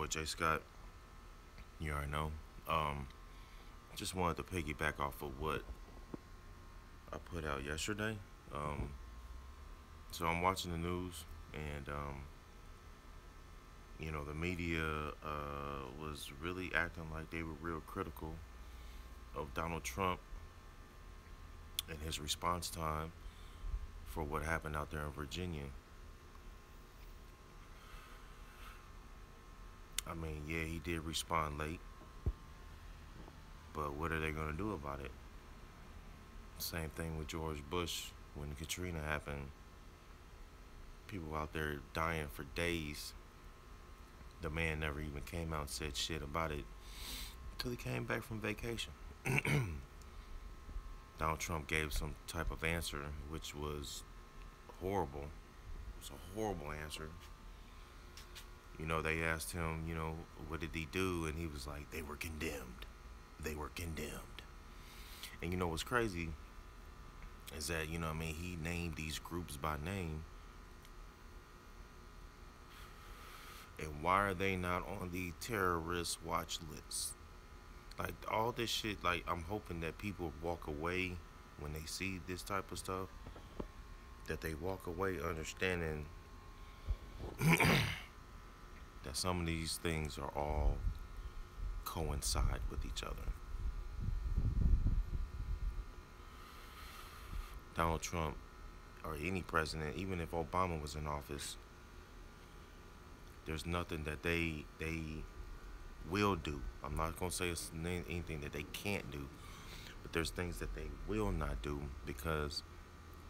boy Jay Scott. You already know. Um, just wanted to piggyback off of what I put out yesterday. Um, so I'm watching the news, and the media was really acting like they were real critical of Donald Trump and his response time for what happened out there in Virginia. I mean, yeah, he did respond late, but what are they going to do about it? Same thing with George Bush when Katrina happened. People out there dying for days. The man never even came out and said shit about it until he came back from vacation. Donald Trump gave some type of answer, which was horrible. It was a horrible answer. They asked him, what did he do? And he was like, they were condemned. They were condemned. And what's crazy is that, he named these groups by name. And why are they not on the terrorist watch list? Like, all this shit, like, I'm hoping that people walk away when they see this type of stuff, that they walk away understanding that some of these things are all coincide with each other. Donald Trump, or any president, even if Obama was in office, there's nothing that they will do. I'm not gonna say it's anything that they can't do, but there's things that they will not do because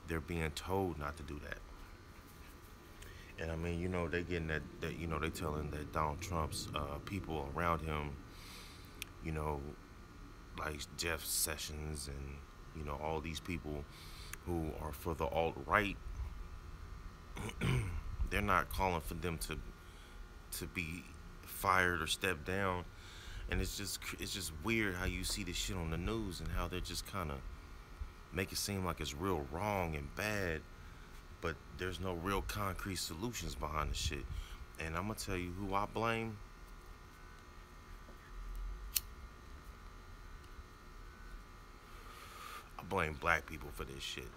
they're being told not to do that. And I mean, they getting that they telling that Donald Trump's people around him, you know, like Jeff Sessions and all these people who are for the alt right, they're not calling for them to be fired or step down. And it's just weird how you see this shit on the news and how they're just kind of make it seem like it's real wrong and bad, but there's no real concrete solutions behind the shit. And I'm gonna tell you who I blame. I blame black people for this shit.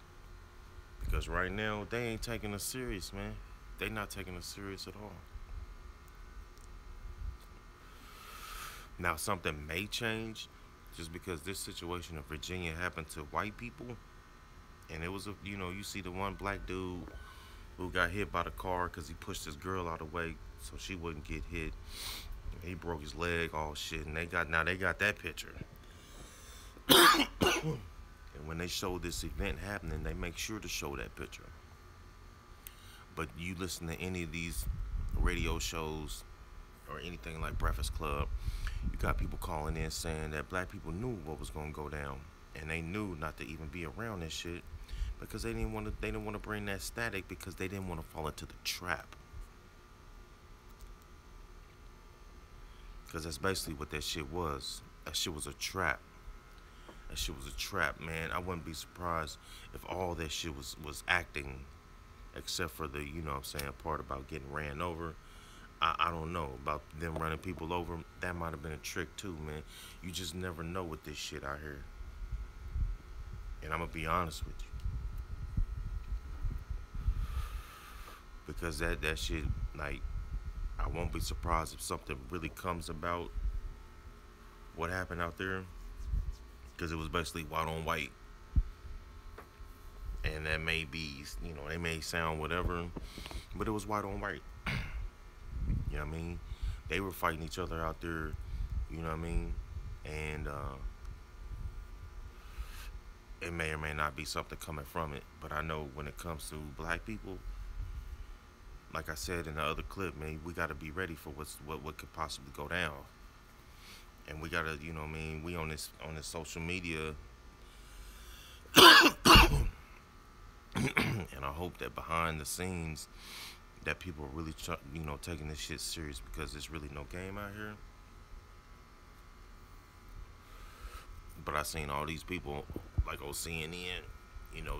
Because right now they ain't taking us serious, man. They not taking us serious at all. Now something may change just because this situation in Virginia happened to white people, and it was you see the one black dude who got hit by the car because he pushed his girl out of the way so she wouldn't get hit. He broke his leg, all shit, and they got that picture. And when they show this event happening, they make sure to show that picture. But you listen to any of these radio shows or anything like Breakfast Club, you got people calling in saying that black people knew what was gonna go down, and they knew not to even be around this shit because they didn't want to bring that static because they didn't want to fall into the trap. Because that's basically what that shit was. That shit was a trap. That shit was a trap, man. I wouldn't be surprised if all that shit was acting, except for the, what I'm saying, part about getting ran over. I don't know about them running people over. That might have been a trick too, man. You just never know with this shit out here. And I'm gonna be honest with you, because that shit, like, I won't be surprised if something really comes about what happened out there, because it was basically white on white, and that may be, they may sound whatever, but it was white on white. You know what I mean? They were fighting each other out there, you know what I mean? And it may or may not be something coming from it, but I know when it comes to black people, like I said in the other clip, man, we got to be ready for what could possibly go down. And we got to, we on this social media, and I hope that behind the scenes that people are really, taking this shit serious, because there's really no game out here. But I seen all these people, like on CNN,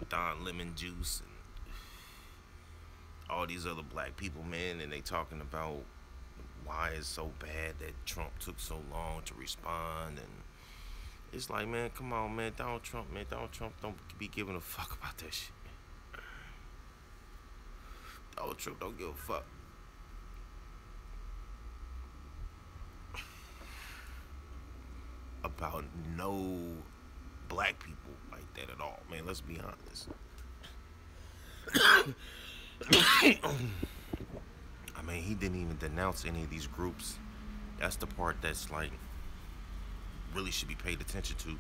Don Lemon Juice, and all these other black people, man, and they talking about why it's so bad that Trump took so long to respond. And it's like, man, come on, man. Donald Trump don't be giving a fuck about that shit. Donald Trump don't give a fuck about no black people like that at all, man. Let's be honest. I mean, he didn't even denounce any of these groups. That's the part that's like really should be paid attention to.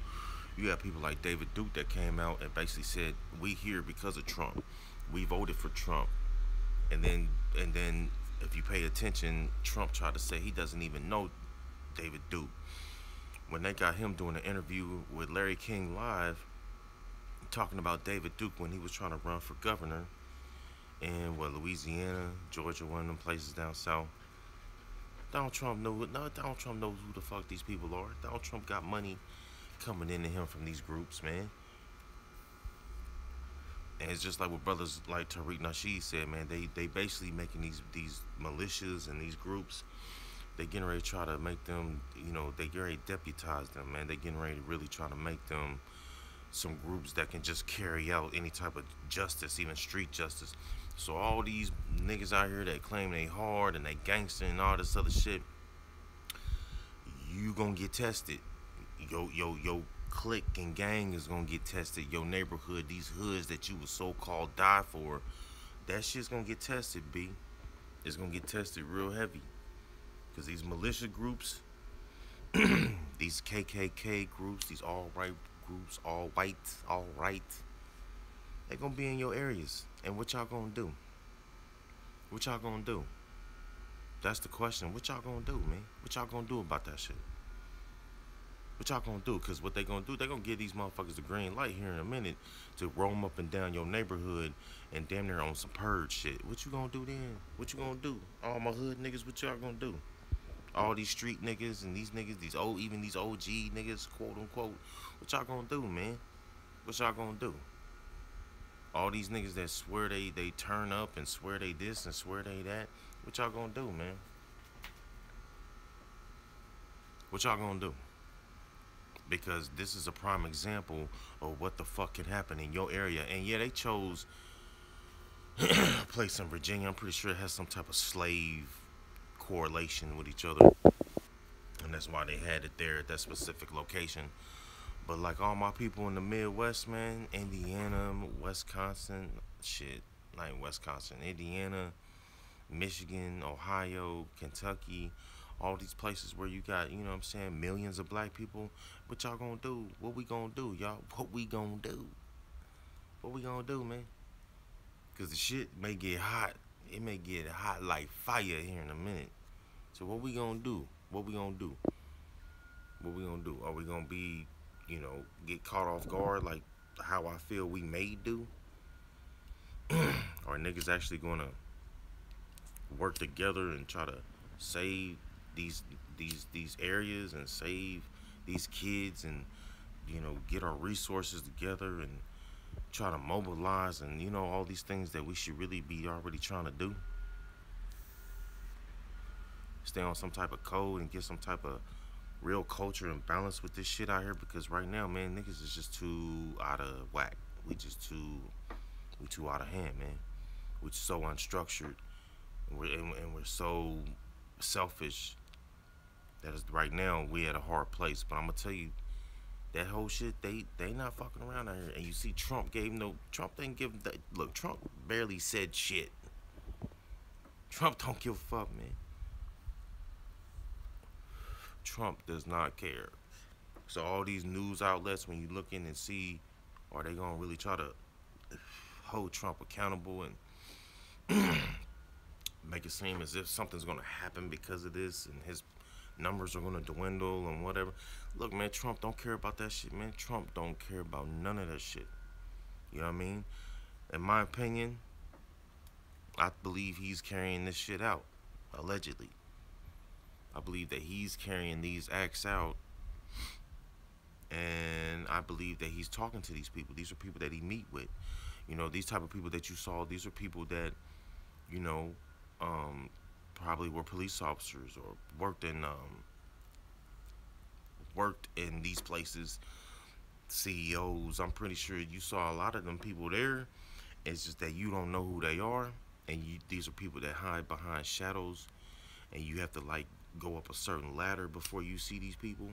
You have people like David Duke that came out and basically said, "We here because of Trump. We voted for Trump." And then if you pay attention, Trump tried to say he doesn't even know David Duke. When they got him doing an interview with Larry King Live, talking about David Duke when he was trying to run for governor in Louisiana, Georgia, one of them places down south. Donald Trump knows who the fuck these people are. Donald Trump got money coming into him from these groups, man. And it's just like what brothers like Tariq Nasheed said, man. They basically making these militias and these groups. They getting ready to try to make them, they getting ready to deputize them, man. They getting ready to really try to make them some groups that can just carry out any type of justice, even street justice. So all these niggas out here that claim they hard and they gangster and all this other shit, you gonna get tested. Yo clique and gang is gonna get tested. Your neighborhood, these hoods that you would so called die for, that shit's gonna get tested, B. It's gonna get tested real heavy. Cause these militia groups, these KKK groups, these all right groups, all white, all right, they gonna be in your areas. And what y'all gonna do? What y'all gonna do? That's the question. What y'all gonna do, man? What y'all gonna do about that shit? What y'all gonna do? Cause what they gonna do, they gonna give these motherfuckers the green light here in a minute to roam up and down your neighborhood and damn near on some purge shit. What you gonna do then? What you gonna do? All my hood niggas, what y'all gonna do? All these street niggas and these niggas, even these OG niggas, quote unquote. What y'all gonna do, man? What y'all gonna do? All these niggas that swear they turn up and swear they this and swear they that. What y'all gonna do, man? What y'all gonna do? Because this is a prime example of what the fuck can happen in your area. And yeah, they chose a place in Virginia. I'm pretty sure it has some type of slave correlation with each other. And that's why they had it there at that specific location. But like all my people in the Midwest, man, Indiana, Wisconsin, shit, like Wisconsin, Indiana, Michigan, Ohio, Kentucky, all these places where you got, you know what I'm saying, millions of black people. What y'all gonna do? What we gonna do, y'all? What we gonna do? What we gonna do, man? Because the shit may get hot. It may get hot like fire here in a minute. So what we gonna do? What we gonna do? What we gonna do? Are we gonna be, get caught off guard like how I feel we may do? Are niggas actually gonna work together and try to save these areas and save these kids and get our resources together and try to mobilize and all these things that we should really be already trying to do? Stay on some type of code and get some type of real culture and balance with this shit out here, because right now, man, niggas is just too out of whack. We too out of hand, man. We're so unstructured and we're so selfish that is right now we at a hard place. But I'm gonna tell you, that whole shit, they not fucking around out here. And you see, Trump didn't give that. Look, Trump barely said shit. Trump don't give a fuck, man. Trump does not care. So all these news outlets, when you look in and see, are they gonna really try to hold Trump accountable and make it seem as if something's gonna happen because of this and his numbers are gonna dwindle and whatever? Look, man, Trump don't care about that shit, man. Trump don't care about none of that shit. You know what I mean? In my opinion, I believe he's carrying this shit out, allegedly. I believe that he's carrying these acts out, and I believe that he's talking to these people. These are people that he meet with. These type of people that you saw, these are people that, probably were police officers or worked in these places, CEOs. I'm pretty sure you saw a lot of them people there. It's just that you don't know who they are, and these are people that hide behind shadows, and you have to like go up a certain ladder before you see these people,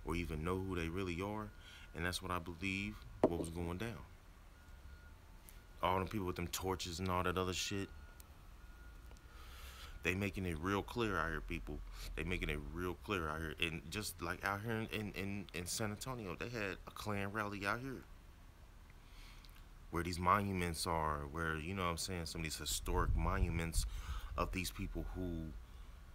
or even know who they really are. And that's what I believe what was going down. All them people with them torches and all that other shit. They making it real clear out here, people. They making it real clear out here, and just like out here in San Antonio, they had a Klan rally out here, where these monuments are, where you know what I'm saying, some of these historic monuments of these people who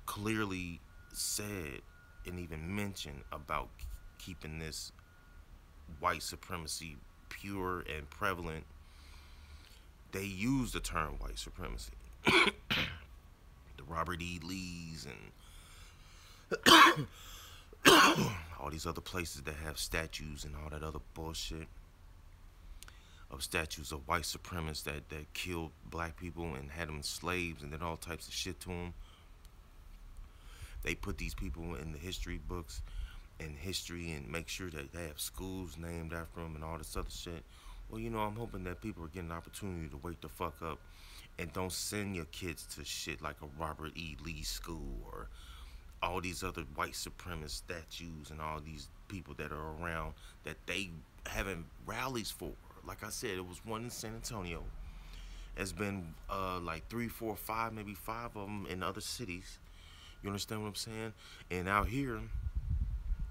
clearly said and even mentioned about keeping this white supremacy pure and prevalent. They use the term white supremacy. The Robert E. Lees and all these other places that have statues and all that other bullshit of statues of white supremacists that killed black people and had them slaves and did all types of shit to them. They put these people in the history books and history and make sure that they have schools named after them and all this other shit. Well, you know, I'm hoping that people are getting an opportunity to wake the fuck up and don't send your kids to shit like a Robert E. Lee school or all these other white supremacist statues and all these people that are around that they having rallies for. Like I said, it was one in San Antonio. It's been like three, four, five, maybe five of them in other cities. You understand what I'm saying? And out here,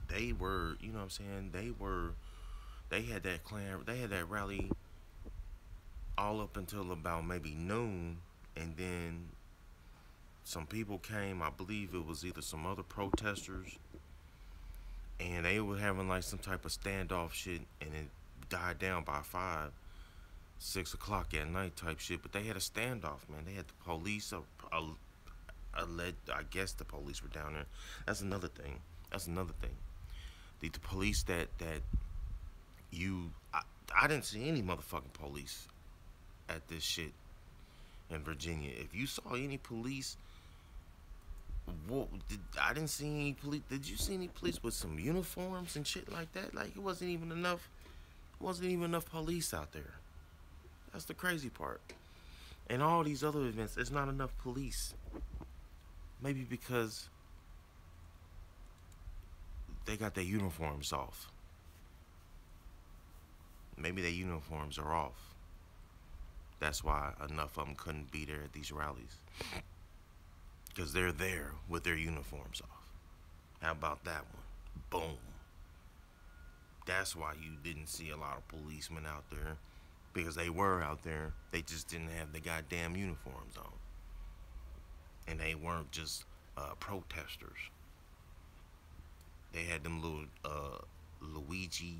they were, you know what I'm saying? They had that clan, they had that rally all up until about maybe noon, and then some people came. I believe it was either some other protesters, and they were having like some type of standoff shit, and it died down by 5, 6 o'clock at night type shit. But they had a standoff, man. They had the police. I guess the police were down there. That's another thing. That's another thing. The police that I didn't see any motherfucking police at this shit in Virginia. If you saw any police, I didn't see any police. Did you see any police with some uniforms and shit like that? Like it wasn't even enough. Wasn't even enough police out there. That's the crazy part. And all these other events, there's not enough police. Maybe because they got their uniforms off. Maybe their uniforms are off. That's why enough of them couldn't be there at these rallies. Because they're there with their uniforms off. How about that one? Boom. That's why you didn't see a lot of policemen out there. Because they were out there. They just didn't have the goddamn uniforms on. And they weren't just protesters. They had them little Luigi,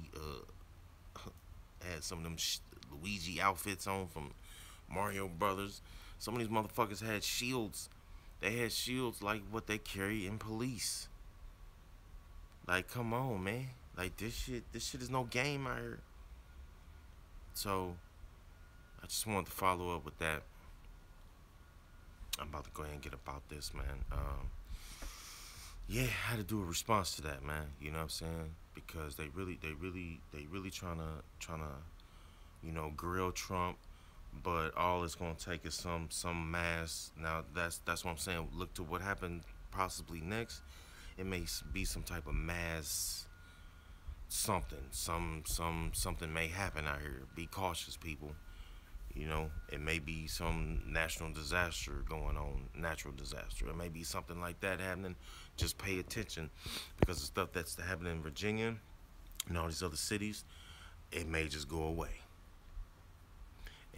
had some of them Luigi outfits on from Mario Brothers. Some of these motherfuckers had shields. They had shields like what they carry in police. Like, come on, man. Like, this shit is no game out here. So, I just wanted to follow up with that. I'm about to go ahead and get about this, man. Yeah, I had to do a response to that, man. You know what I'm saying? Because they really trying to, you know, grill Trump, but all it's gonna take is some mass. Now that's what I'm saying. Look to what happened possibly next. It may be some type of mass something. Something may happen out here. Be cautious, people. You know, it may be some national disaster going on, natural disaster. It may be something like that happening. Just pay attention, because the stuff that's happening in Virginia and all these other cities, it may just go away.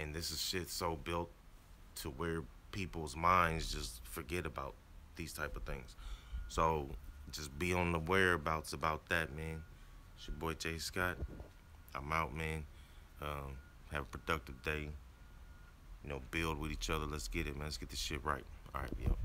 And this is shit so built to where people's minds just forget about these type of things. So just be on the whereabouts about that, man. It's your boy Jay Scott. I'm out, man. Have a productive day. You know, build with each other. Let's get it, man. Let's get this shit right. All right, yo.